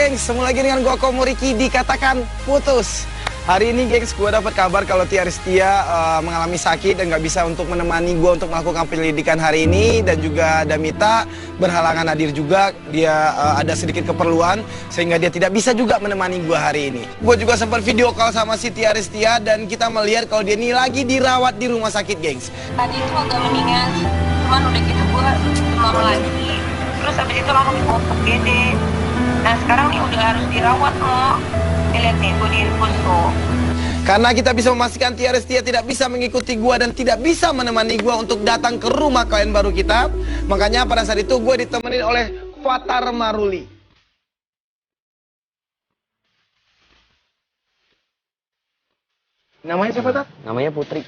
gengs, semua lagi dengan gua Komoriki dikatakan putus. Hari ini gengs, gua dapat kabar kalau Tia Aristia mengalami sakit dan nggak bisa untuk menemani gua untuk melakukan penyelidikan hari ini. Dan juga Damita berhalangan hadir juga, dia ada sedikit keperluan sehingga dia tidak bisa juga menemani gua hari ini. Gua juga sempat video call sama si Tia Aristia dan kita melihat kalau dia ini lagi dirawat di rumah sakit gengs. Tadi itu agak mendingan, cuman udah gitu gua demam lagi. Terus habis itu langsung dibawa ke UGD. Nah sekarang nih udah harus dirawat loh. Lihat nih gue di infus tuh. Karena kita bisa memastikan Tia Aristia tidak bisa mengikuti gua dan tidak bisa menemani gua untuk datang ke rumah klien baru kita. Makanya pada saat itu gue ditemenin oleh Fatar Maruli. Namanya siapa, Tat? Namanya Putri.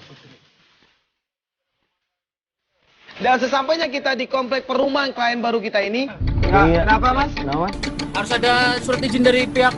Dan sesampainya kita di komplek perumahan klien baru kita ini. Iya. Kenapa, Mas? Kenapa? Harus ada surat izin dari pihak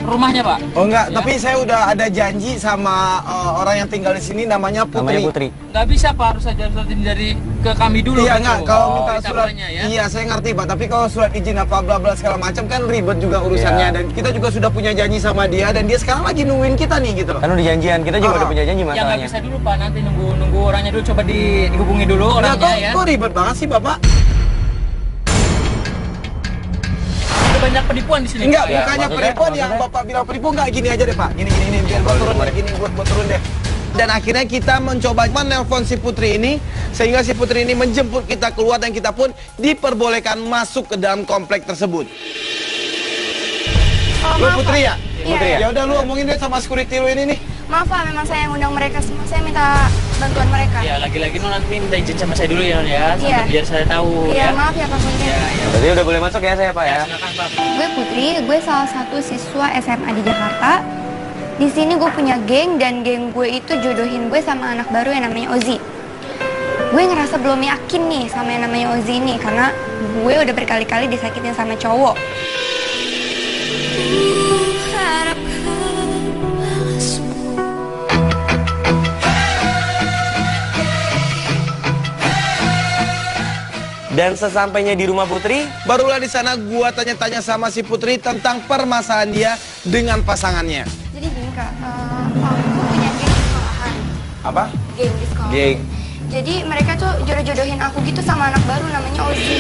rumahnya, Pak. Oh enggak, Ya. tapi saya udah ada janji sama orang yang tinggal di sini namanya Putri. Namanya Putri. Nggak bisa, Pak. Harus ada surat izin dari ke kami dulu. Iya gitu. enggak, kalau minta kita surat, mulainya, ya. iya saya ngerti Pak, tapi kalau surat izin apa bla bla segala macam kan ribet juga urusannya. Iya. Dan kita juga sudah punya janji sama dia dan dia sekarang lagi nungguin kita nih gitu loh. Kan udah janjian, kita juga udah punya janji Ya nggak masalahnya. bisa dulu, Pak. Nanti nunggu orangnya dulu. Coba dihubungi dulu Nah, orangnya, ya. kok ribet banget sih Bapak? Ada banyak penipuan di sini. Enggak, Pak, ya. bukannya maksudnya- penipuan yang maksudnya- Bapak bilang penipu, enggak, gini aja deh Pak. Gini, biar gua turun deh, gini gua turun deh. Dan akhirnya kita mencoba menelpon si Putri ini, sehingga si Putri ini menjemput kita keluar dan kita pun diperbolehkan masuk ke dalam komplek tersebut. Lu Maaf, Putri ya? Iya. Putri ya? Ya udah lu omongin deh sama security lu ini nih. Maaf Pak, memang saya yang undang mereka semua. Saya minta bantuan mereka. Ya, lagi-lagi non nanti minta izin sama saya dulu ya, Non, ya. Sampai Iya. biar saya tahu. Iya, ya. maaf ya Pak Putri. Ya, ya. Berarti udah boleh masuk ya saya Pak ya? Silakan, Pak. Gue Putri, gue salah satu siswa SMA di Jakarta. Di sini gue punya geng dan geng gue itu jodohin gue sama anak baru yang namanya Ozi. Gue ngerasa belum yakin nih sama yang namanya Ozi ini karena gue udah berkali-kali disakitin sama cowok. Dan sesampainya di rumah Putri, Barulah di sana gua tanya-tanya sama si Putri tentang permasalahan dia dengan pasangannya. Jadi gini Kak, aku punya geng di sekolahan. Apa? Geng di sekolah. geng. Jadi mereka tuh jodoh-jodohin aku gitu sama anak baru namanya Ozi.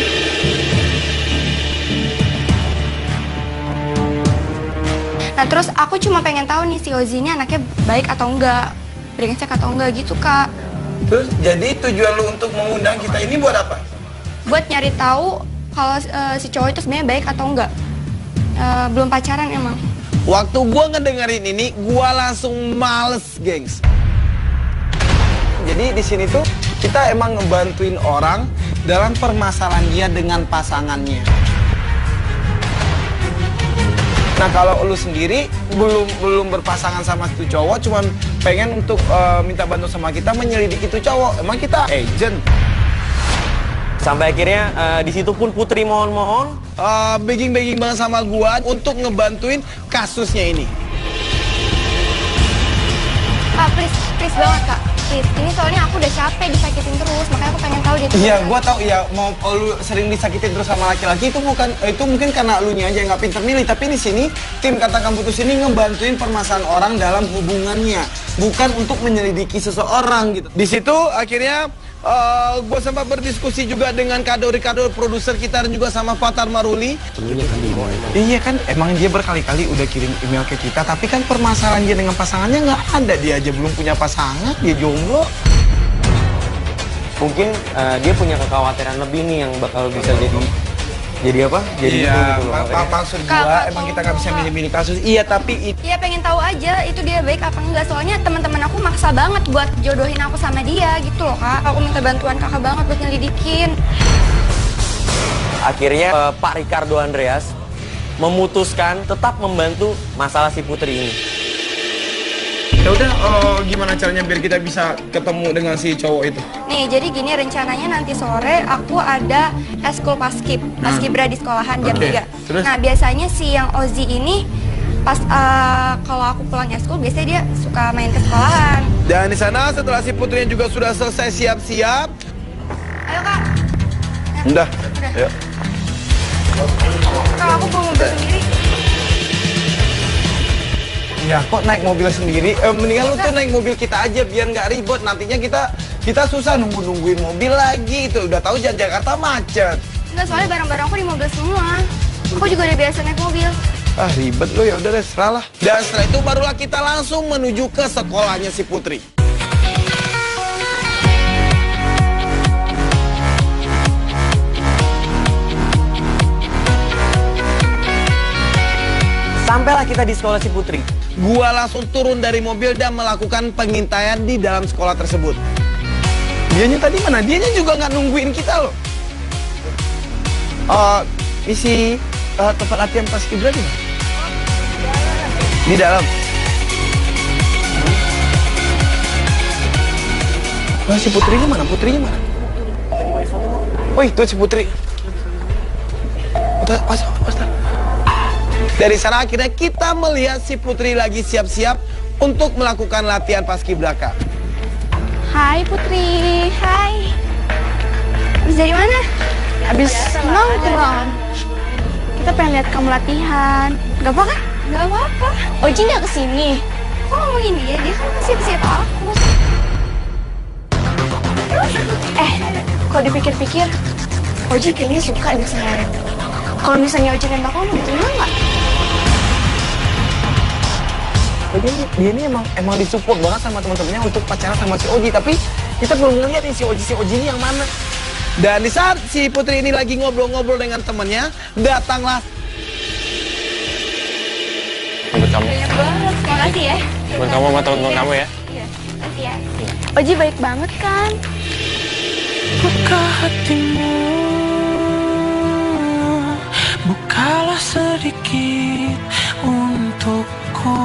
Nah terus aku cuma pengen tahu nih si Ozi ini anaknya baik atau enggak, brengsek atau enggak gitu Kak. Terus jadi tujuan lu untuk mengundang kita ini buat apa? Buat nyari tahu kalau si cowok itu sebenarnya baik atau enggak. Belum pacaran emang. Waktu gua ngedengerin ini, gua langsung males, gengs. Jadi di sini tuh kita emang ngebantuin orang dalam permasalahan dia dengan pasangannya. Nah kalau lu sendiri belum berpasangan sama itu cowok, cuman pengen untuk minta bantu sama kita menyelidiki itu cowok. Emang kita agent? Sampai akhirnya di situ pun Putri mohon-mohon. Begging banget sama gua untuk ngebantuin kasusnya ini. Kak please banget Kak. Please. Ini soalnya aku udah capek disakitin terus, makanya aku pengen tahu dia tuh Iya, baik. gua tahu ya mau lu sering disakitin terus sama laki-laki itu mungkin karena lu nya aja nggak pinter milih, tapi di sini tim Katakan Putus ini ngebantuin permasalahan orang dalam hubungannya, bukan untuk menyelidiki seseorang gitu. Di situ akhirnya gue sempat berdiskusi juga dengan Kado produser kita dan juga sama Fatar Maruli. Iya kan, emang dia berkali-kali udah kirim email ke kita, tapi kan permasalahan dia dengan pasangannya nggak ada, dia aja belum punya pasangan, dia jomblo. Mungkin dia punya kekhawatiran lebih nih yang bakal bisa jadi apa? Jadi Iya, gitu loh, makanya. maksud Kak, gua Kak, emang kita tolong, nggak bisa Kak. milih-milih kasus. Iya, tapi Iya pengen tahu aja itu dia baik apa enggak. Soalnya teman-teman aku maksa banget buat jodohin aku sama dia gitu loh Kak. Aku minta bantuan kakak banget buat nyelidikin. Akhirnya Pak Ricardo Andreas memutuskan tetap membantu masalah si Putri ini. ya udah, gimana caranya biar kita bisa ketemu dengan si cowok itu? Nih jadi gini rencananya nanti sore aku ada eskul paskibra di sekolahan jam Oke, 3. terus? Nah biasanya si yang Ozi ini pas kalau aku pulang eskul biasanya dia suka main ke sekolahan. Dan di sana setelah si putrinya juga sudah selesai siap-siap. Ayo Kak. Udah. Udah. Ayo. Kak aku bawa mobil sendiri. Ya, kok naik mobil sendiri? Mendingan lu tuh naik mobil kita aja biar nggak ribet. Nantinya kita susah nungguin mobil lagi. Itu udah tahu Jakarta macet. Enggak, soalnya barang-barang aku di mobil semua. Aku juga udah biasa naik mobil. Ah, ribet lu, ya udah deh, seralah. Dan setelah itu barulah kita langsung menuju ke sekolahnya si Putri. Sampailah kita di sekolah si Putri. Gua langsung turun dari mobil dan melakukan pengintaian di dalam sekolah tersebut. Dianya tadi mana? Dianya juga nggak nungguin kita loh. Isi tempat latihan paskibra di mana? Di dalam. Oh, si Putrinya mana? Putrinya mana? Oh, itu si Putri. Pas. Dari sana akhirnya kita melihat si Putri lagi siap-siap untuk melakukan latihan paskibraka. Hai Putri, hai. Habis dari mana? Habis nongkrong. Kita pengen lihat kamu latihan. Gak apa kan? Gak apa-apa. Oji nggak kesini. Kok ngomongin dia? Dia kan masih siap aku. Kalau dipikir-pikir, Oji kayaknya suka deh sama Ren. Kalau misalnya Oji nembak kamu, gimana nggak? Dia ini emang disupport banget sama teman-temannya untuk pacaran sama si Oji, tapi kita belum ngeliat nih si Oji ini yang mana. Dan di saat si Putri ini lagi ngobrol-ngobrol dengan temannya, datanglah. Buat kamu. Banyak banget, makasih ya. Buat kamu sama teman-teman kamu ya. Iya, makasih ya. Oji baik banget kan? Buka hatimu, bukalah sedikit untukku,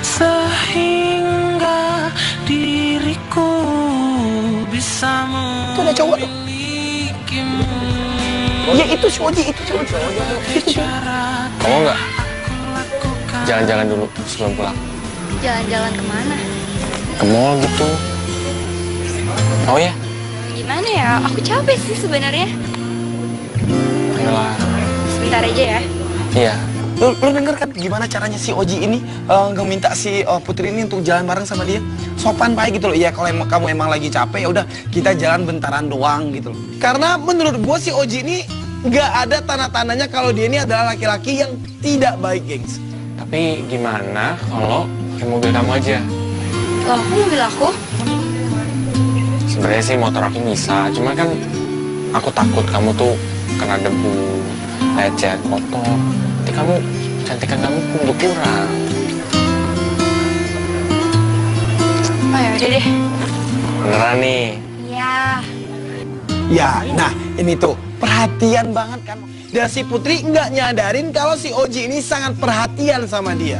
sehingga diriku bisa Itu ada cowok. memilikimu. Ya itu si Oji, itu si Oji. Kamu nggak jalan-jalan dulu sebelum pulang? Jalan-jalan kemana? Ke mall gitu. Oh ya? Gimana ya? Aku capek sih sebenarnya. Ayolah. Sebentar aja ya. Iya. Lu denger kan gimana caranya si Oji ini ngeminta si Putri ini untuk jalan bareng sama dia? Sopan baik gitu loh. Ya kalau kamu emang lagi capek ya udah kita jalan bentaran doang gitu loh. Karena menurut gua si Oji ini nggak ada tanda-tandanya kalau dia ini adalah laki-laki yang tidak baik, gengs. Tapi gimana kalau ke mobil kamu aja? Loh, aku mobil aku? Sebenarnya sih motor aku bisa, cuma kan aku takut kamu tuh kena debu, lecet, kotor. Nanti kamu, cantikan kamu udah kurang. Oh ya udah deh. Beneran nih. Iya. Ya, nah ini tuh perhatian banget kan. Dan si Putri nggak nyadarin kalau si Oji ini sangat perhatian sama dia.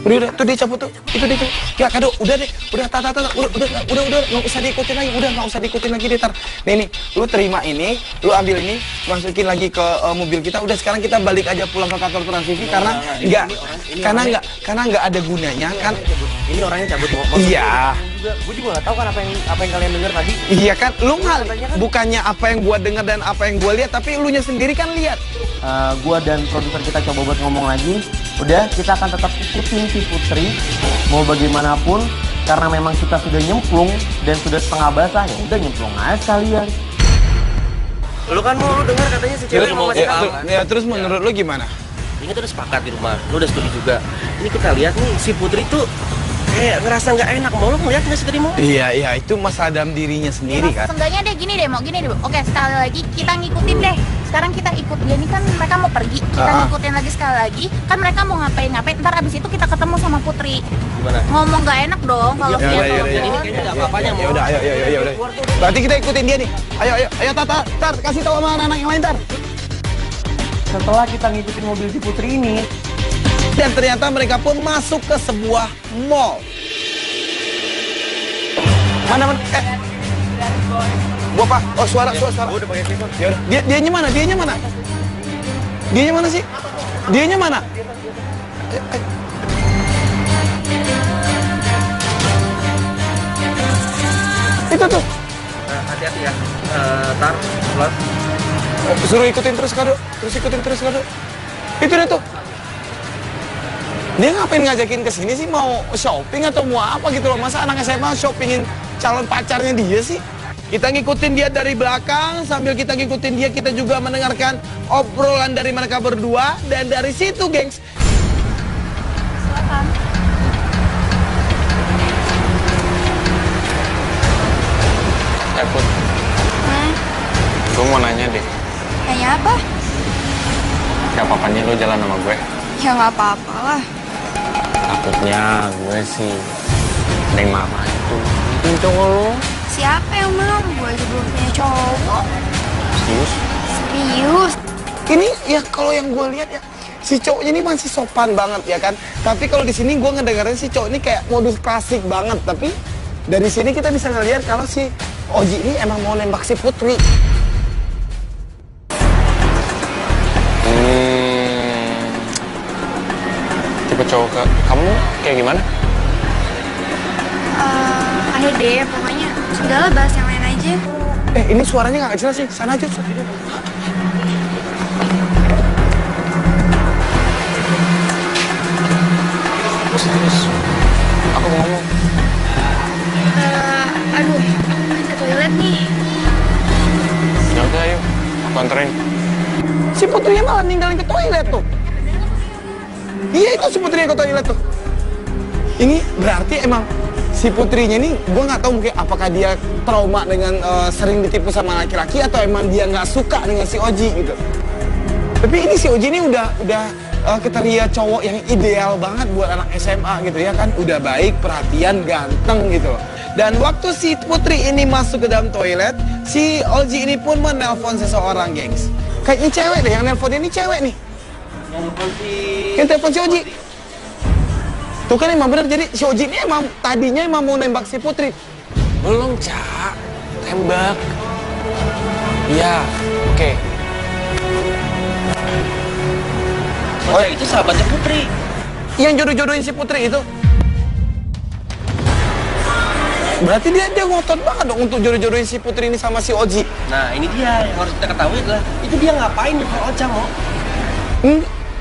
Udah, tuh dia cabut tuh, itu dia tuh. Ya kado, udah deh, udah, udah, nggak usah diikutin lagi, udah nggak usah diikutin lagi deh, tar. Nih, lu terima ini, lu ambil ini, masukin lagi ke mobil kita. Udah sekarang kita balik aja pulang ke kantor Trans TV karena nggak ada gunanya kan. Ini orangnya cabut motor. Iya. Gue juga nggak tahu kan apa yang kalian dengar tadi. Iya kan, lu nggak, bukannya apa yang gua dengar dan apa yang gua lihat, tapi elunya sendiri kan lihat. Gua dan produser kita coba buat ngomong lagi. Udah, kita akan tetap ikutin si Putri mau bagaimanapun karena memang kita sudah nyemplung dan sudah setengah basah, ya udah nyemplung aja sekalian. Lu kan lu dengar katanya si cewek mau masih kalah. Ya, terus menurut lu gimana? Ini kita udah sepakat di rumah, lu udah setuju juga. Ini kita lihat nih, si Putri tuh kayak ngerasa nggak enak. Mau lu ngeliat nggak sih tadi mau? Iya, itu masalah dalam dirinya sendiri kan. Seenggaknya deh gini deh, gini deh. Oke, sekali lagi kita ngikutin deh. Sekarang kita ikut dia nih kan mereka mau pergi. Kita ngikutin lagi sekali lagi. Kan mereka mau ngapain-ngapain. Ntar abis itu kita ketemu sama Putri. Gimana? Ngomong nggak enak dong kalau dia tuh. Ini kayaknya nggak apa-apanya mau. Ya udah, ayo. Berarti kita ikutin dia nih. Ayo, tar, kasih tahu sama anak-anak yang lain, tar. Setelah kita ngikutin mobil si Putri ini, Dan ternyata mereka pun masuk ke sebuah mall. Mana? Gua apa? Oh, suara. Gua udah pakai speaker. Ya udah. Dianya mana? Dianya mana sih? Dianya mana? Itu tuh. Hati-hati ya. Tar, pelan. Suruh ikutin terus, Kado. Itu deh tuh. Dia ngapain ngajakin ke sini sih? Mau shopping atau mau apa gitu loh? Masa anak SMA shoppingin calon pacarnya dia sih? Kita ngikutin dia dari belakang, sambil kita ngikutin dia, kita juga mendengarkan obrolan dari mereka berdua. Dan dari situ, gengs, Silakan. Put, gue mau nanya deh. Tanya apa? Gak apa-apa nih lo jalan sama gue? Ya nggak apa-apa lah. Takutnya gue sih Neng Mama itu mungkin cowok lo. Siapa yang mau? Gue aja belum punya cowok. Serius? Serius. ini ya kalau yang gue lihat ya, si cowoknya ini masih sopan banget ya kan. Tapi kalau di sini gue ngedengerin si cowok ini kayak modus klasik banget. Tapi dari sini kita bisa ngeliat kalau si Oji ini emang mau nembak si Putri. Tipe cowok kamu kayak gimana? Ayo deh, pokoknya udahlah bahas yang lain aja. Ini suaranya nggak jelas sih. Sana aja. Serius? Aku mau ngomong. Aduh, pengen ke toilet nih. Ya udah ayo, aku anterin. Si Putrinya malah ninggalin ke toilet tuh. Iya, itu si Putrinya ke toilet tuh. Ini berarti emang si Putrinya ini, gue nggak tahu mungkin apakah dia trauma dengan sering ditipu sama laki-laki atau emang dia nggak suka dengan si Oji gitu. Tapi ini si Oji ini udah kriteria cowok yang ideal banget buat anak SMA gitu ya kan. Udah baik, perhatian, ganteng gitu. Dan waktu si Putri ini masuk ke dalam toilet, si Oji ini pun menelpon seseorang, gengs. Kayaknya cewek deh, yang nelponnya ini cewek nih. Yang telepon si Oji. Tuh kan emang bener, jadi si Oji ini emang tadinya emang mau nembak si Putri. Belum, Cak. Tembak. Iya, oke. Oh, itu sahabatnya Putri. Yang jodoh-jodohin si Putri itu. Berarti dia ngotot banget dong untuk jodoh-jodohin si Putri ini sama si Oji. Nah, ini dia yang harus kita ketahui adalah itu dia ngapain di Ocha, Mo?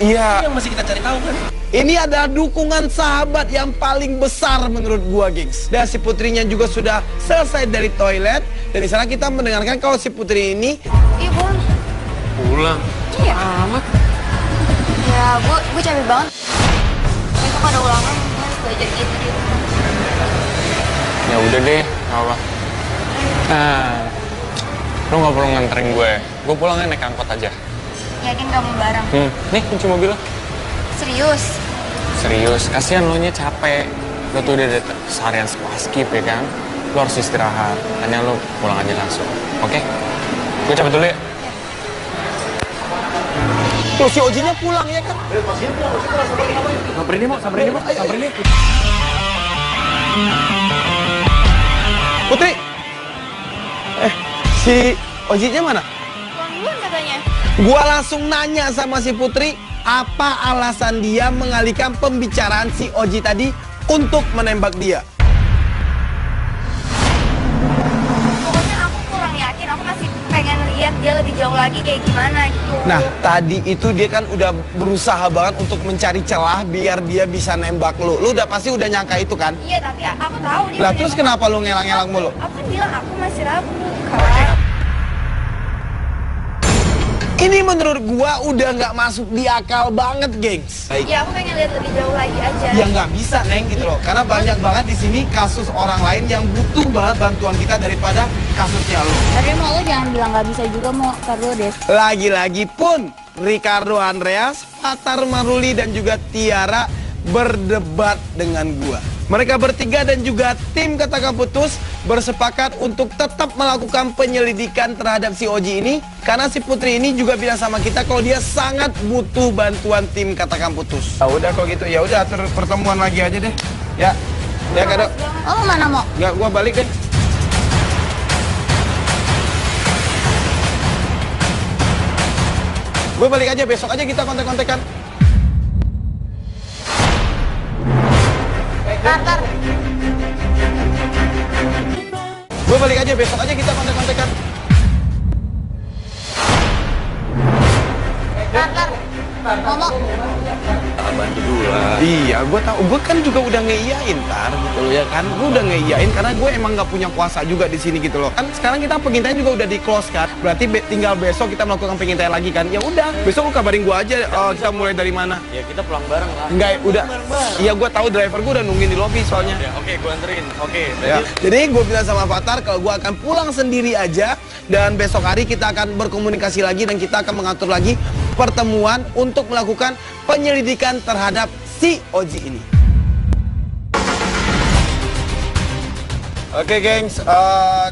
Iya. Ini yang masih kita cari tahu kan. Ini adalah dukungan sahabat yang paling besar menurut gua, gengs. Dan si Putrinya juga sudah selesai dari toilet. Dan di sana kita mendengarkan kalau si Putri ini Iya, Bon. Pulang. Iya. Amat. Ya, gue capek banget. Besok ada ulangan, gue harus belajar gitu di rumah. Ya udah deh, nggak apa. Lo nggak perlu nganterin gue. Gue pulangnya naik angkot aja. Yakin gak mau bareng? Nih kunci mobil lo. Serius? Serius, kasihan lo nya capek. Lo tuh udah seharian skip ya kan. Lo harus istirahat. Hanya lo pulang aja langsung. Oke? Gue cabut dulu ya. tuh si Ojinya pulang ya kan. Samperin dia, Mo. Samperin dia, Mo. Samperin dia. Putri. Si Ojinya mana? Pulang duluan katanya. Gua langsung nanya sama si Putri, apa alasan dia mengalihkan pembicaraan si Oji tadi untuk menembak dia. Pokoknya aku kurang yakin, aku masih pengen lihat dia lebih jauh lagi kayak gimana gitu. Nah, tadi itu dia kan udah berusaha banget untuk mencari celah biar dia bisa nembak lu. Lu udah pasti udah nyangka itu kan? Iya, tapi aku tahu dia. Lah terus kenapa lu ngelang-ngelang mulu? Aku kan bilang aku masih ragu, kan. Ini menurut gua udah nggak masuk di akal banget, gengs. Ya, aku pengen lihat lebih jauh lagi aja. Ya nggak bisa, Neng, gitu loh. Karena banyak banget di sini kasus orang lain yang butuh banget bantuan kita daripada kasusnya lo. Tapi mau lo jangan bilang nggak bisa juga, mau taruh deh. Lagi-lagi pun Ricardo Andreas, Fatar Maruli dan juga Tiara berdebat dengan gua. Mereka bertiga dan juga tim Katakan Putus bersepakat untuk tetap melakukan penyelidikan terhadap si Oji ini. Karena si Putri ini juga bilang sama kita kalau dia sangat butuh bantuan tim Katakan Putus. Ya udah kalau gitu, ya udah atur pertemuan lagi aja deh. Ya Kado. Oh, mana, Mo? Nggak, gua balik deh. Gue balik aja, besok aja kita kontek-kontekan. Tar. Gue balik aja, besok aja kita kontek-kontekan. Tar. Ngomong. Bantu dulu lah. Iya, gue tahu. Gue kan juga udah ngeiyain tar gitu loh ya kan. Gue udah ngeiyain karena gue emang nggak punya kuasa juga di sini gitu loh. Kan sekarang kita pengintaian juga udah di close kan. Berarti tinggal besok kita melakukan pengintaian lagi kan. Ya udah, besok lu kabarin gue aja kita mulai dari mana. Ya kita pulang bareng lah. Enggak, udah. Iya, gue tahu driver gue udah nungguin di lobby soalnya. Ya, oke, gue anterin. Oke, Ya. Jadi gue bilang sama Fatar kalau gue akan pulang sendiri aja dan besok hari kita akan berkomunikasi lagi dan kita akan mengatur lagi pertemuan untuk melakukan penyelidikan terhadap si Oji ini. Oke gengs,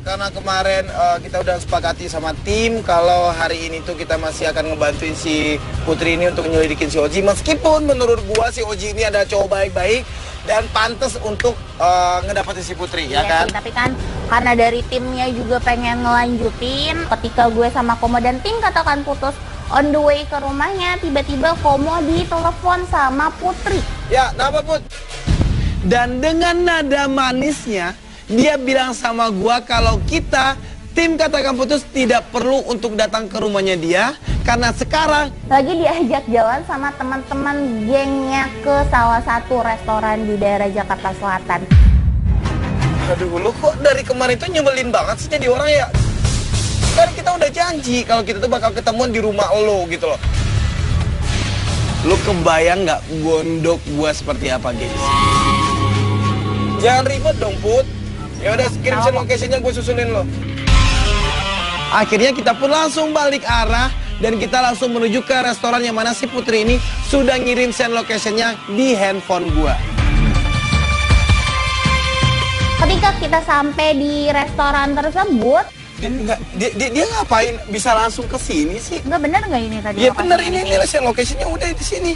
karena kemarin kita udah sepakati sama tim kalau hari ini tuh kita masih akan ngebantuin si Putri ini untuk nyelidikin si Oji. Meskipun menurut gua si Oji ini ada cowok baik-baik dan pantas untuk ngedapetin si Putri, ya kan? Sih, tapi kan karena dari timnya juga pengen ngelanjutin. Ketika gue sama Komo dan tim katakan putus, on the way ke rumahnya, tiba-tiba Komo ditelepon sama Putri. Ya, kenapa Put? Dan dengan nada manisnya, dia bilang sama gua kalau kita tim katakan putus tidak perlu untuk datang ke rumahnya dia karena sekarang Lagi diajak jalan sama teman-teman gengnya ke salah satu restoran di daerah Jakarta Selatan. aduh lu kok dari kemarin itu nyebelin banget sih jadi orang ya. Kan kita udah janji kalau kita tuh bakal ketemuan di rumah lo gitu loh. Lu kebayang nggak gondok gua seperti apa guys? Jangan ribet dong Put. Ya udah kirim location-nya gue susunin lo. Akhirnya kita pun langsung balik arah dan kita langsung menuju ke restoran yang mana si Putri ini sudah ngirim send location-nya di handphone gua. Ketika kita sampai di restoran tersebut, Dia ngapain bisa langsung ke sini sih? nggak bener nggak ini tadi? Iya bener ini send location-nya udah di sini.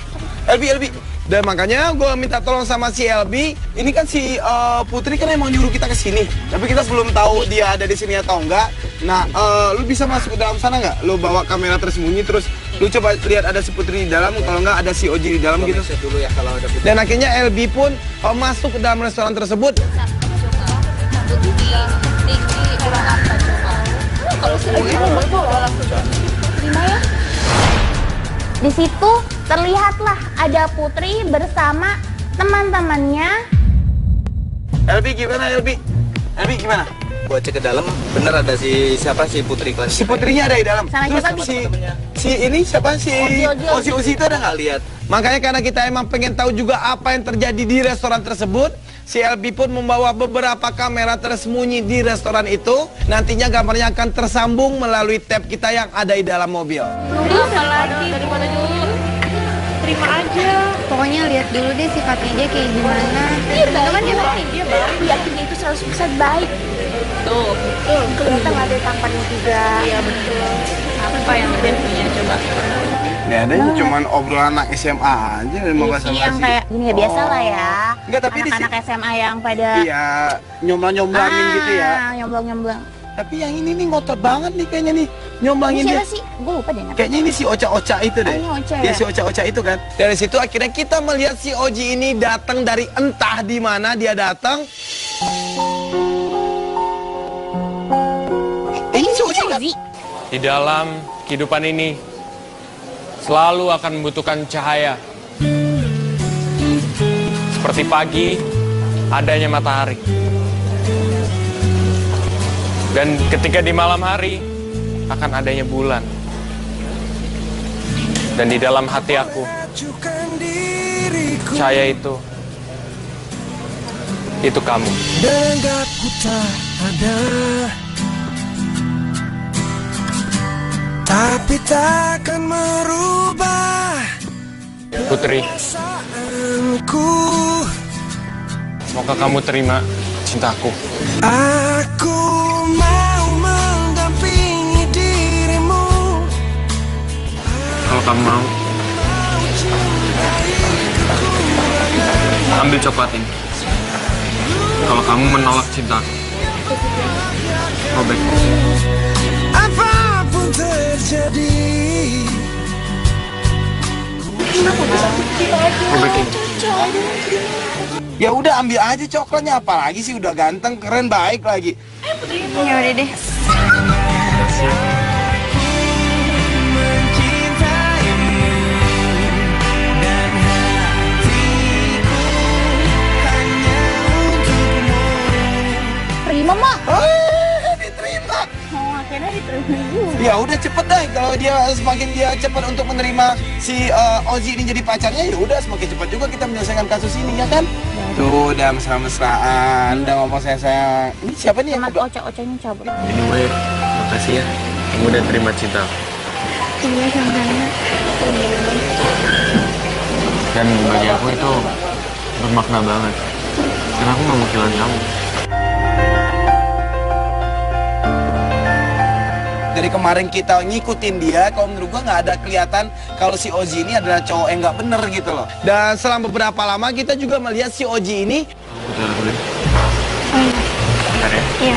LB. Dan makanya gue minta tolong sama si LB. Ini kan si Putri kan emang nyuruh kita ke sini. Tapi kita belum tahu dia ada di sini atau enggak. Nah, lu bisa masuk ke dalam sana nggak? Lu bawa kamera tersembunyi terus lu coba lihat ada si Putri di dalam. Kalau enggak ada si Oji di dalam gitu. dulu ya kalau ada Dan akhirnya LB pun masuk ke dalam restoran tersebut. Di situ terlihatlah ada Putri bersama teman-temannya. LB gimana LB? LB gimana? Gua cek ke dalam, bener ada si Putri kelas. Si Putrinya ada di dalam. Sama Terus siapa, si ini siapa si Ozi itu ada nggak? Lihat. Makanya karena kita emang pengen tahu juga apa yang terjadi di restoran tersebut, si LB pun membawa beberapa kamera tersembunyi di restoran itu. Nantinya gambarnya akan tersambung melalui tab kita yang ada di dalam mobil. Apa lagi daripada dulu? Terima aja. Pokoknya lihat dulu deh sifatnya dia kayak gimana. Iya, Kan dia baik. dia baik. Yakin dia itu 100% baik. Tuh. Kelihatan ada tampannya juga. Iya betul. Apa yang dia punya coba? Ya ada cuman obrolan anak SMA aja mau bahasa Ini yang kayak gini ya biasa lah ya. Enggak, tapi di anak-anak SMA yang pada Iya, nyomblang-nyomblangin gitu ya. Nyomblang-nyomblang. Tapi yang ini nih ngotot banget nih kayaknya nih. Nyomblangin Ini dia. siapa sih? Gue lupa deh namanya. Kayaknya ini si Oca-Oca itu deh. Ini Oca Dia ya? si Oca-Oca itu kan. Dari situ akhirnya kita melihat si Oji ini datang dari entah di mana dia datang. Ini si Oji nggak? Di dalam kehidupan ini selalu akan membutuhkan cahaya. Seperti pagi adanya matahari. Dan ketika di malam hari akan adanya bulan. Dan di dalam hati aku cahaya itu kamu. Denganku tak ada, tapi takkan merubah Putri, perasaanku. semoga kamu terima cintaku. Aku mau mendampingi dirimu. Kalau kamu mau, ambil coklat ini. Kalau kamu menolak cintaku, robek. Apapun terjadi, Robek ini. Ya udah ambil aja coklatnya, apalagi sih udah ganteng, keren, baik lagi. Ya udah deh. mah. Diterima. Oh, akhirnya diterima juga. Ya udah cepet deh, kalau dia semakin dia cepat untuk menerima si Ozi ini jadi pacarnya, ya udah semakin cepat juga kita menyelesaikan kasus ini ya kan? Tuh udah mesra-mesraan, udah ngomong sayang-sayang. Ini siapa nih yang Sama kedua? Ocha-Ochanya cabut. Anyway, makasih ya. Kamu udah terima cinta. Iya, sama-sama. Dan bagi aku itu bermakna banget. Karena aku gak mau kehilangan kamu. Dari kemarin kita ngikutin dia, kalau menurut gua nggak ada kelihatan kalau si Ozi ini adalah cowok yang nggak bener gitu loh. Dan selama beberapa lama kita juga melihat si Ozi ini. Aku jalan dulu. Bentar ya. Iya.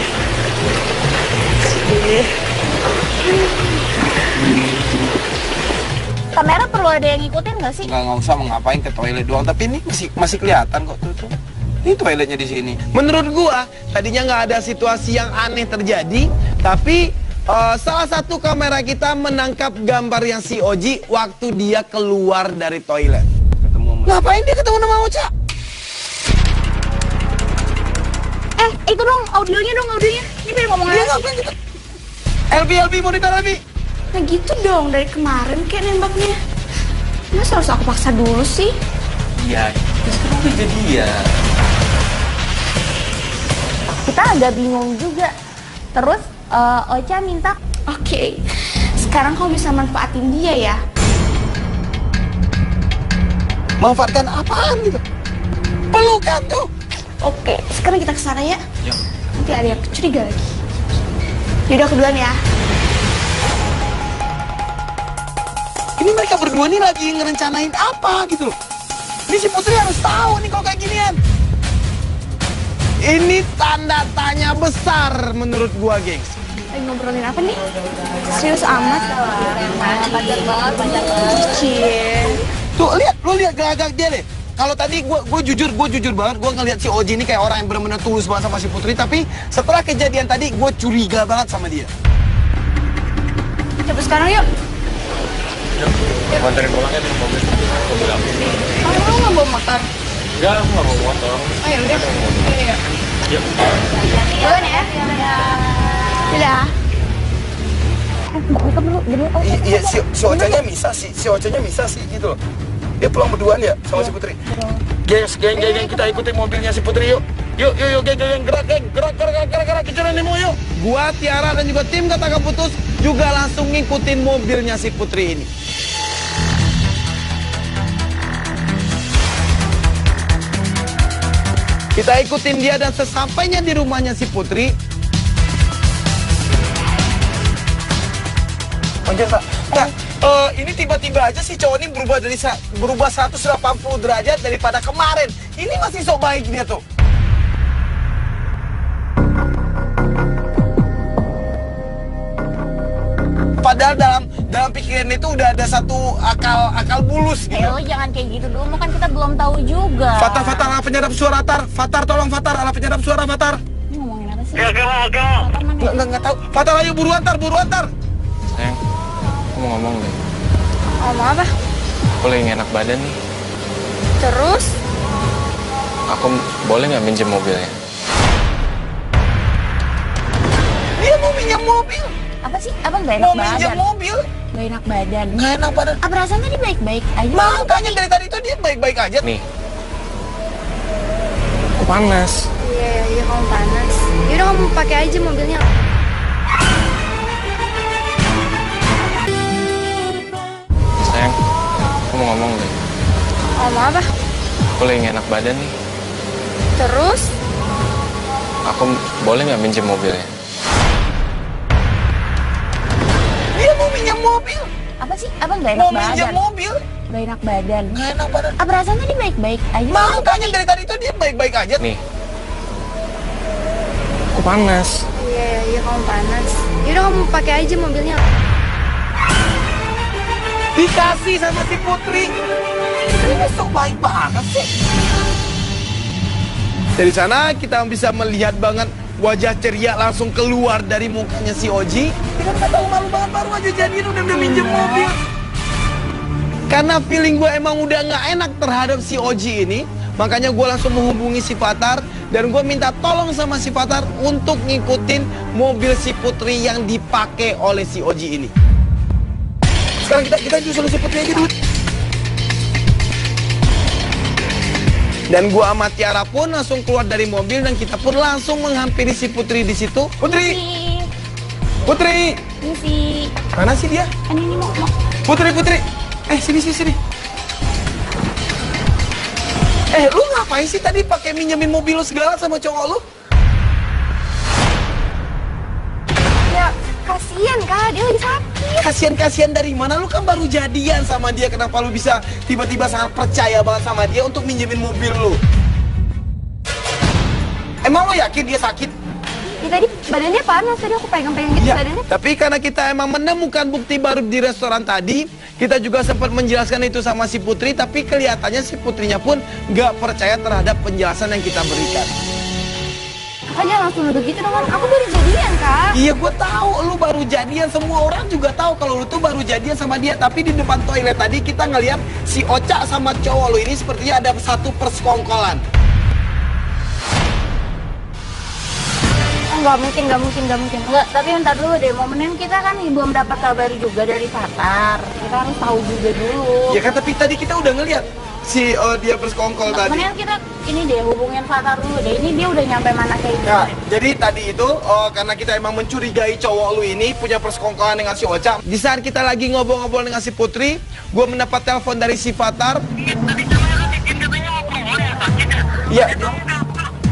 Kamera perlu ada yang ngikutin nggak sih? Nggak usah, mau ngapain ke toilet doang. Tapi ini masih kelihatan kok tuh. Ini toiletnya di sini. Menurut gua tadinya nggak ada situasi yang aneh terjadi, tapi salah satu kamera kita menangkap gambar yang si Oji waktu dia keluar dari toilet. Ngapain dia ketemu sama Ocha? Itu dong audionya. Ini biar ngomong Dia aja. ngapain gitu? LB, monitor LB. Nah gitu dong, dari kemarin kayak nembaknya. Masa harus aku paksa dulu sih? Iya, terus kan udah jadian. Kita agak bingung juga. Terus Ocha minta Oke, sekarang kamu bisa manfaatin dia ya. Manfaatkan apaan gitu? Pelukan tuh. Oke, sekarang kita kesana ya. Yuk. Nanti ada yang curiga lagi. Yaudah aku duluan ya. Ini mereka berdua nih lagi ngerencanain apa gitu loh. Ini si Putri harus tahu nih kalau kayak ginian. Ini tanda tanya besar menurut gua, gengs. Lagi ngobrolin apa nih? Serius amat. panjang banget. Cie. Tuh lu lihat gagak dia deh. Kalau tadi gua jujur banget, gua ngelihat si Oji ini kayak orang yang benar-benar tulus banget sama si Putri, tapi setelah kejadian tadi gua curiga banget sama dia. Coba sekarang yuk. Yuk, anterin pulangnya di mobil. Mobil aku. Kamu nggak bawa motor? Enggak, aku gak mau motor. Oh ya udah. Iya. Yuk. Duluan ya. Dadah. Iya, si Ocanya bisa sih gitu loh. Dia pulang berduaan ya sama si Putri. Gengs, geng, kita ikutin mobilnya si Putri yuk. Yuk, geng, gerak, kejar Nemo yuk. Gua, Tiara, dan juga tim Katakan Putus juga langsung ngikutin mobilnya si Putri ini. Kita ikutin dia dan sesampainya di rumahnya si Putri. Ini tiba-tiba aja si cowok ini berubah 180 derajat daripada kemarin. Ini masih sok baik dia tuh. Padahal dalam pikiran itu udah ada satu akal bulus gitu. Lo jangan kayak gitu dulu, kan kita belum tahu juga. Fatar, alat penyedap suara Fatar, tolong Fatar, alat penyedap suara Fatar. Ini ngomongin apa sih? Nggak tahu. Fatar, ayo buruan tar. Sayang, aku mau ngomong deh. Ngomong apa? Aku lagi gak enak badan nih. Terus? Aku boleh gak minjem mobilnya? Dia mau minjem mobil. Apa sih? Abang gak enak Mau minjem badan? mobil. Gak enak badan. Nggak enak badan. Apa rasanya dia baik-baik aja? Makanya dari tadi itu dia baik-baik aja. Nih. Aku panas. Iya, kamu panas. Yaudah kamu pakai aja mobilnya. Sayang, aku mau ngomong deh. Ngomong apa? Aku lagi gak enak badan nih. Terus? Aku boleh gak minjem mobilnya? Dia mau minjem mobil. Apa sih? Abang gak enak Mau minjem badan? mobil. Gak enak badan. Nggak enak badan. Apa rasanya dia baik-baik aja? Makanya dari tadi itu dia baik-baik aja. Nih. Aku panas. Iya, kamu panas. Yaudah kamu pakai aja mobilnya. Dikasih sama si Putri. Ini sok baik banget sih. Dari sana kita bisa melihat banget wajah ceria langsung keluar dari mukanya si Oji. Kita nggak tahu malu banget baru aja jadian udah minjem mobil. Karena feeling gue emang udah nggak enak terhadap si Oji ini, Makanya gue langsung menghubungi si Fatar dan gue minta tolong sama si Fatar untuk ngikutin mobil si Putri yang dipakai oleh si Oji ini. Sekarang kita nyusul si Putri aja dulu. Dan gua sama Tiara pun langsung keluar dari mobil dan kita pun langsung menghampiri si Putri di situ. Putri. Misi. Mana sih dia? Ini mau. Putri. Sini. Lu ngapain sih tadi pakai minjemin mobil lu segala sama cowok lu? Ya, kasihan Kak, dia lagi sakit. Kasian dari mana? Lu kan baru jadian sama dia, kenapa lu bisa tiba-tiba sangat percaya banget sama dia untuk minjemin mobil lu? Emang lu yakin dia sakit? Ya, tadi badannya panas, tadi aku pegang-pegang gitu badannya. Tapi karena kita emang menemukan bukti baru di restoran tadi, kita juga sempat menjelaskan itu sama si Putri, tapi kelihatannya si Putrinya pun gak percaya terhadap penjelasan yang kita berikan. Kak, jangan langsung nuduh gitu dong, aku baru jadian Kak. Iya, gue tahu lu baru jadian, semua orang juga tahu kalau lu tuh baru jadian sama dia. Tapi di depan toilet tadi kita ngeliat si Ocha sama cowok lu ini sepertinya ada satu persekongkolan. Nggak mungkin. Nggak, tapi bentar dulu deh, momennya kita kan belum dapat kabar juga dari Fatar. Kita harus tahu juga dulu. Ya kan, tapi tadi kita udah ngeliat si dia persekongkol tadi. Mendingan kita ini deh hubungin Fatar dulu deh. Ini dia udah nyampe mana kayak gitu. Nah, jadi tadi itu karena kita emang mencurigai cowok lu ini punya persekongkolan dengan si Ocha. Di saat kita lagi ngobrol-ngobrol dengan si Putri, gue mendapat telepon dari si Fatar. Iya.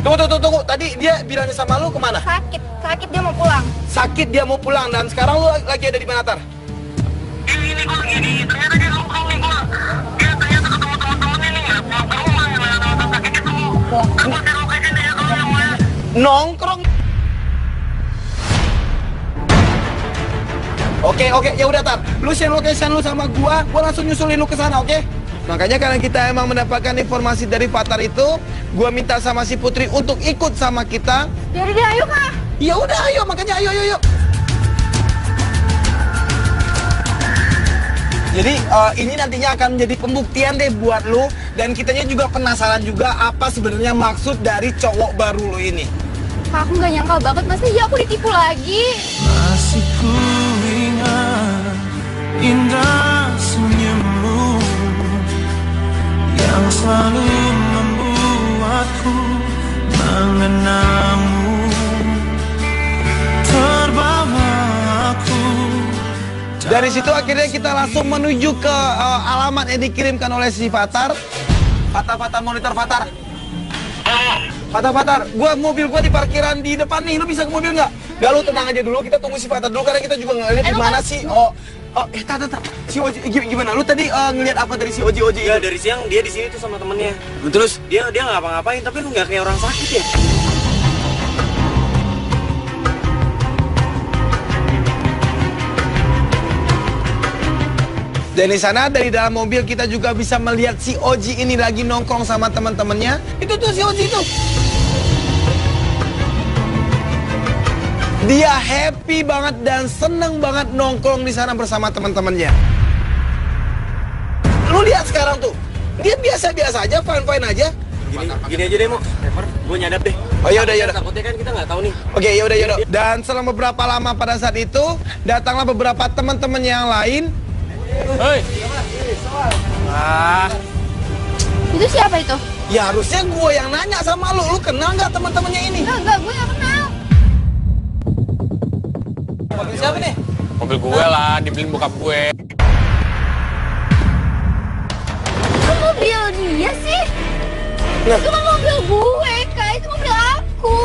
Tunggu. Tadi dia bilangnya sama lu kemana? Sakit dia mau pulang. Sakit dia mau pulang, dan sekarang lu lagi ada di mana, Tar? Ini gue lagi di, ternyata dia nongkrong nih gue. Dia ternyata ketemu teman-temannya nih, nggak pulang ke rumah, yang anak-anak sakit itu. Gue share location deh ya kalau yang mau ya. Nongkrong. Oke, ya udah, Tar. Lu share location lu sama gua langsung nyusulin lu ke sana, oke? Makanya karena kita emang mendapatkan informasi dari Fatar itu, gua minta sama si Putri untuk ikut sama kita. Ya udah, ayo Kak. Ya udah, ayo, makanya ayo. Jadi ini nantinya akan menjadi pembuktian deh buat lu, dan kitanya juga penasaran juga apa sebenarnya maksud dari cowok baru lu ini. Kak, aku nggak nyangka banget, masa iya aku ditipu lagi? Masih ku ingat indah senyummu yang selalu membuatku mengenangmu, terbawa aku. Dari situ akhirnya kita langsung menuju ke alamat yang dikirimkan oleh si Fatar. Fatar, monitor Fatar. Fatar, mobil gua di parkiran di depan nih, lu bisa ke mobil nggak? Gak, lu tenang aja dulu, kita tunggu si Fatar dulu karena kita juga ngeliat di mana sih. Tar. Si Oji gimana? Lu tadi ngeliat apa dari si Oji? Ya dari siang dia di sini tuh sama temennya. Terus dia nggak ngapa-ngapain, tapi lu nggak kayak orang sakit ya? Dan di sana dari dalam mobil kita juga bisa melihat si Oji ini lagi nongkrong sama teman-temannya. Itu tuh si Oji itu. Dia happy banget dan seneng banget nongkrong di sana bersama teman-temannya. Lu lihat sekarang tuh, dia biasa-biasa aja, fine-fine aja. Gini aja deh, Mo. Gue nyadap deh. Oh yaudah. Takutnya kan kita nggak tahu nih. Oke, yaudah. Dan selang beberapa lama pada saat itu, datanglah beberapa teman-temannya yang lain. Hei. Itu siapa itu? Ya harusnya gue yang nanya sama lu kenal nggak teman-temannya ini? Enggak, gue nggak kenal. Mobil siapa nih? Mobil gue lah, dibeliin bokap gue. Kok mobil dia sih? Nah. Itu kan mobil gue, Kak. Itu mobil aku.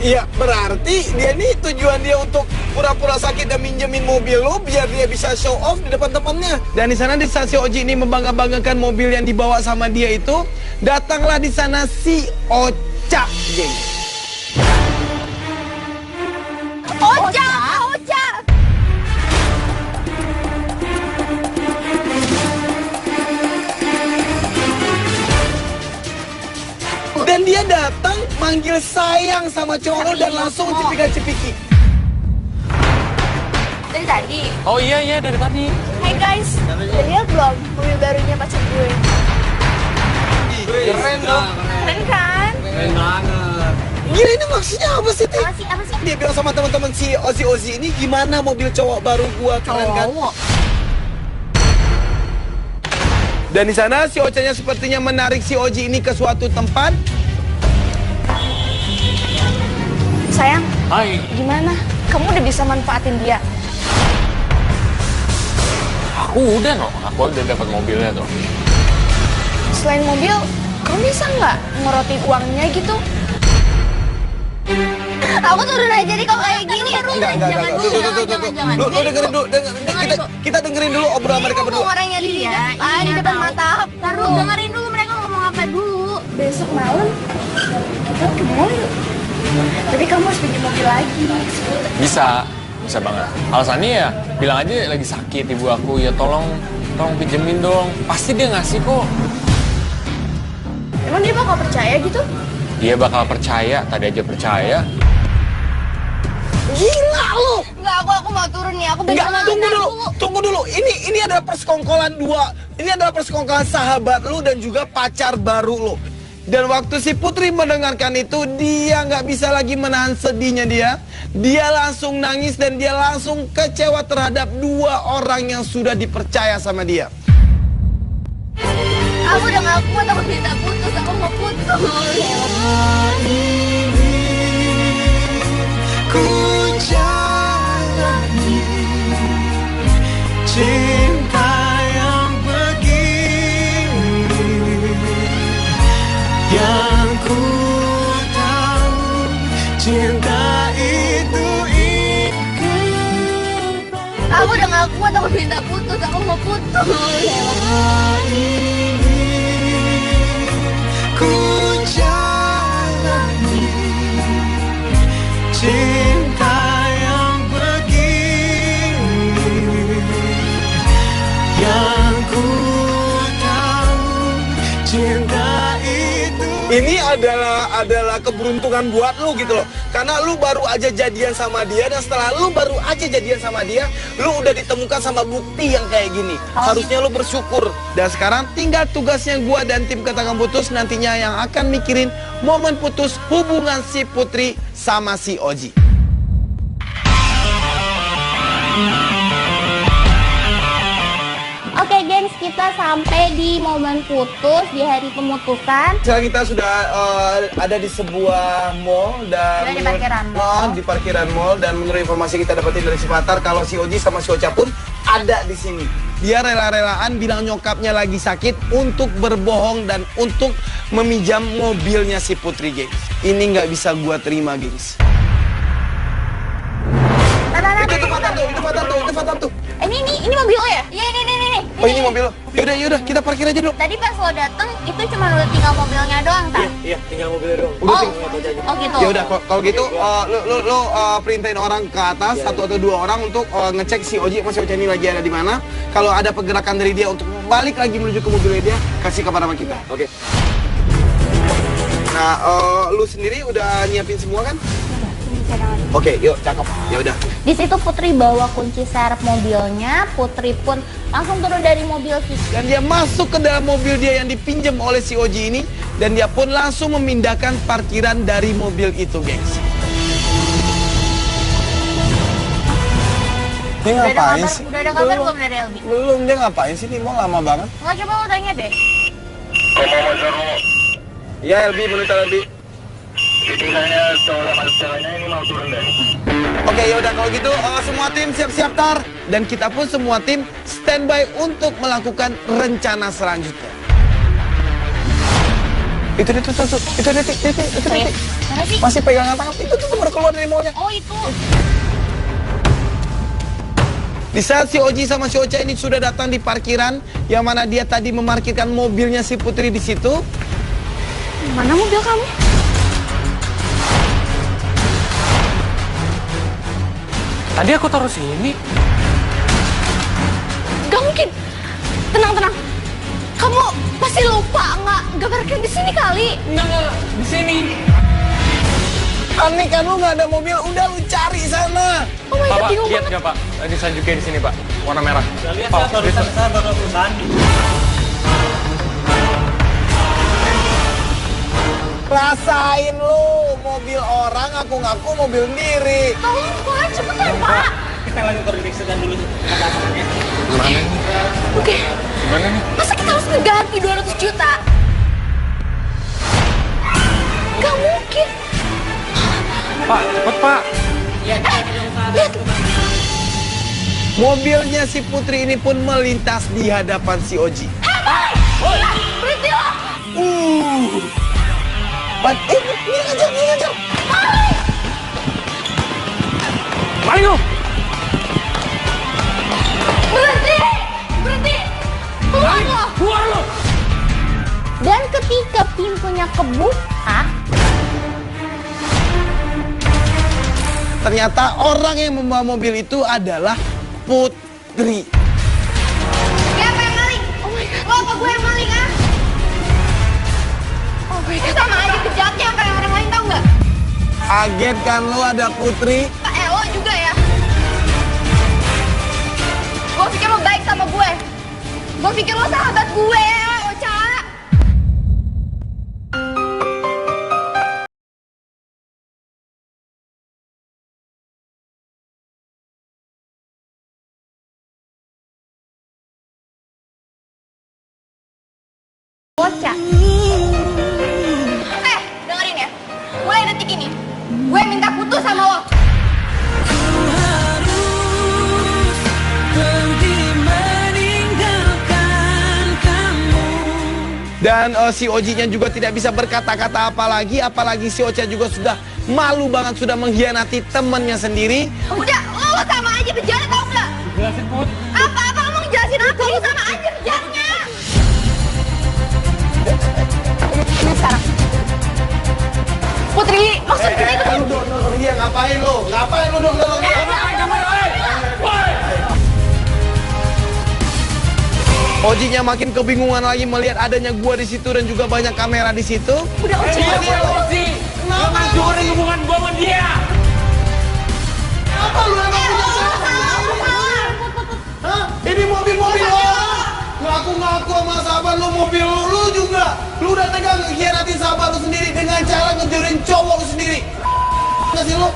Iya, berarti dia nih tujuan dia untuk pura-pura sakit dan minjemin mobil lo biar dia bisa show off di depan temannya. Dan di sana di stasiun Oji ini membangga-banggakan mobil yang dibawa sama dia itu, datanglah di sana si Ocha, geng. Ocha. Dan dia datang manggil sayang sama cowok lo dan langsung cipika-cipiki. Dari tadi. Oh iya, dari tadi. Hai guys, udah lihat belum mobil barunya pacar gue? Keren dong. Keren kan? Keren banget. Gila, ini maksudnya apa sih, Ti? Apa sih? Dia bilang sama teman-teman si Ozzy ini, gimana mobil cowok baru gua, keren kan? Cowok. Dan di sana si Ocha-nya sepertinya menarik si Oji ini ke suatu tempat. Sayang, Hai. gimana? Kamu udah bisa manfaatin dia? Aku udah aku udah dapat mobilnya tuh. Selain mobil, kamu bisa nggak ngeroti uangnya gitu? Aku turun aja nih kalau kayak gini. Enggak. Lu dengerin dulu, kita dengerin dulu obrolan mereka berdua. Orangnya dia, di depan mata. Taruh dengerin dulu mereka ngomong apa dulu. Besok malam kita ke mall yuk. Tapi kamu harus pinjam mobil lagi. Bisa banget. Alasannya ya bilang aja lagi sakit ibu aku, ya tolong pinjemin dong. Pasti dia ngasih kok. Emang dia bakal percaya gitu? Dia bakal percaya, tadi aja percaya. Gila lu. Enggak, aku mau turun nih. Aku Enggak, tunggu dulu. Ini adalah persekongkolan dua. Ini adalah persekongkolan sahabat lu dan juga pacar baru lu. Dan waktu si Putri mendengarkan itu, dia nggak bisa lagi menahan sedihnya dia. Dia langsung nangis dan dia langsung kecewa terhadap dua orang yang sudah dipercaya sama dia. Aku udah gak kuat, aku minta putus, aku mau putus. Ku jalani cinta yang begini, yang ku tahu cinta itu Aku udah gak kuat, aku minta putus, aku mau putus. ku jalani cinta yang begini, yang ku tahu cinta itu. Ini adalah keberuntungan buat lu gitu loh. Karena lu baru aja jadian sama dia, dan setelah lu baru aja jadian sama dia, lu udah ditemukan sama bukti yang kayak gini. Harusnya lu bersyukur. Dan sekarang tinggal tugasnya gua dan tim Katakan Putus nantinya yang akan mikirin momen putus hubungan si Putri sama si Oji. Oke gengs, kita sampai di momen putus, di hari pemutusan. Sekarang kita sudah ada di sebuah mall dan Sudah di parkiran mall. Di parkiran mall, dan menurut informasi kita dapetin dari si Fatar, kalau si Oji sama si Ocha pun ada di sini. Dia rela-relaan bilang nyokapnya lagi sakit untuk berbohong dan untuk meminjam mobilnya si Putri, gengs. Ini nggak bisa gua terima, gengs. Itu Fatar tuh. Ini mobil lo ya? Iya, ini. Oh, ini mobil lo. Yaudah, kita parkir aja dulu. Tadi pas lo dateng, itu cuma udah tinggal mobilnya doang, kan? Iya, tinggal mobilnya doang. Oh gitu. Ya udah, kalau gitu lu perintahin orang ke atas, satu atau dua orang untuk ngecek si Oji sama si Ocha ini lagi ada di mana. Kalau ada pergerakan dari dia untuk balik lagi menuju ke mobilnya dia, kasih kabar sama kita. Oke. Nah, lu sendiri udah nyiapin semua kan? Oke, yuk, cakep. Ya udah. Di situ Putri bawa kunci serep mobilnya, Putri pun langsung turun dari mobil kita. Dan dia masuk ke dalam mobil dia yang dipinjam oleh si Oji ini, dan dia pun langsung memindahkan parkiran dari mobil itu, gengs. Dia ngapain sih? Udah ada kabar belum dari Elbi? Belum, dia ngapain sih? Ini mau lama banget. Nggak, coba lo tanya deh. Ya, Elbi, menurut Elbi. Oke, yaudah kalau gitu semua tim siap-siap tar, dan kita pun semua tim standby untuk melakukan rencana selanjutnya. Itu masih pegangan tangan itu tuh baru keluar dari mallnya. Oh itu. Di saat si Oji sama si Ocha ini sudah datang di parkiran yang mana dia tadi memarkirkan mobilnya si Putri di situ. Mana mobil kamu? Tadi aku taruh sini. Gak mungkin. Tenang. Kamu pasti lupa nggak parkir di sini kali. Enggak, di sini. Aneh kan, lu nggak ada mobil, udah lu cari sana. Oh my God, Pak, bingung lihat banget. nggak Pak? Ini sanjuknya di sini Pak, warna merah. Lihat ya, baru saya bakal perusahaan. Rasain lu, mobil orang ngaku-ngaku mobil sendiri. Tolong Pak, cepetan Pak. Kita lanjut koordinasi dulu kata-katanya. Gimana nih? Oke. Gimana nih? Masa kita harus ngeganti 200 juta? Gak mungkin. Pak, cepet Pak. Lihat. Mobilnya si Putri ini pun melintas di hadapan si Oji. Berhentilah. Ini aja. Maling lu! Berhenti. Keluar lo. Keluar lu! Dan ketika pintunya kebuka, Ternyata orang yang membawa mobil itu adalah Putri. Siapa yang maling? oh my god, Lo apa gue yang maling, ah? oh my god. Sama aja kejatnya kayak orang lain, tau nggak? Kaget kan lu ada Putri? Lo juga ya? Gue pikir lo baik sama gue. Gue pikir lo sahabat gue, Ocha. Ocha. Dengerin ya. Mulai detik ini, gue minta putus sama lo. Dan si Oji-nya juga tidak bisa berkata-kata apalagi si Ocha juga sudah malu banget, sudah mengkhianati temannya sendiri. Udah, lo sama aja bejana, tau nggak? Jelasin Put. Apa lo mau ngejelasin apa? Lo sama aja bejatnya. Ini sekarang. Putri, maksud kita itu kan... Iya, ngapain lu? Ngapain lu dong? Ojinya makin kebingungan lagi melihat adanya gua di situ dan juga banyak kamera di situ. Udah Ocha. Oji! Lo ngancurin hubungan gua sama dia! Apa lu emang Hah? Ini mobil-mobil lo! Ngaku-ngaku sama sahabat lu, mobil lu juga! Lu udah tegang khianatin sahabat lu sendiri dengan cara ngejodohin cowok lu sendiri! Nggak sih lu?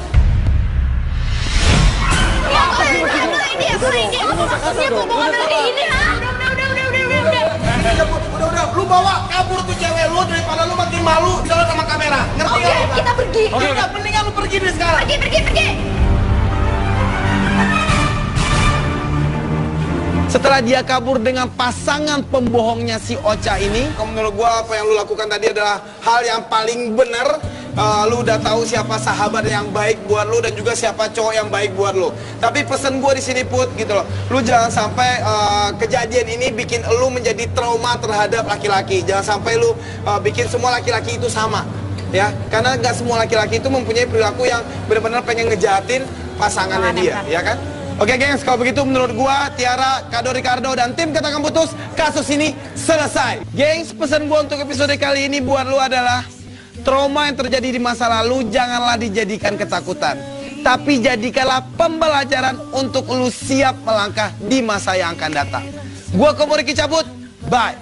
Udah, lu bawa kabur tuh cewek lu daripada lu makin malu jalan sama kamera. Ngerti Oke, nggak? kita pergi. Udah, mendingan lu pergi deh sekarang. Pergi. Setelah dia kabur dengan pasangan pembohongnya si Ocha ini, menurut gua apa yang lu lakukan tadi adalah hal yang paling benar. Lu udah tahu siapa sahabat yang baik buat lu dan juga siapa cowok yang baik buat lu. Tapi pesan gua di sini Put gitu loh. Lu jangan sampai kejadian ini bikin lu menjadi trauma terhadap laki-laki. Jangan sampai lu bikin semua laki-laki itu sama. Ya, karena nggak semua laki-laki itu mempunyai perilaku yang benar-benar pengen ngejahatin pasangannya dia, ya kan? Oke gengs, kalau begitu menurut gua Tiara, Kado Ricardo dan tim Katakan Putus, kasus ini selesai. Gengs, pesan gua untuk episode kali ini buat lu adalah trauma yang terjadi di masa lalu janganlah dijadikan ketakutan, tapi jadikanlah pembelajaran untuk lu siap melangkah di masa yang akan datang. Gua Komoriki cabut, bye.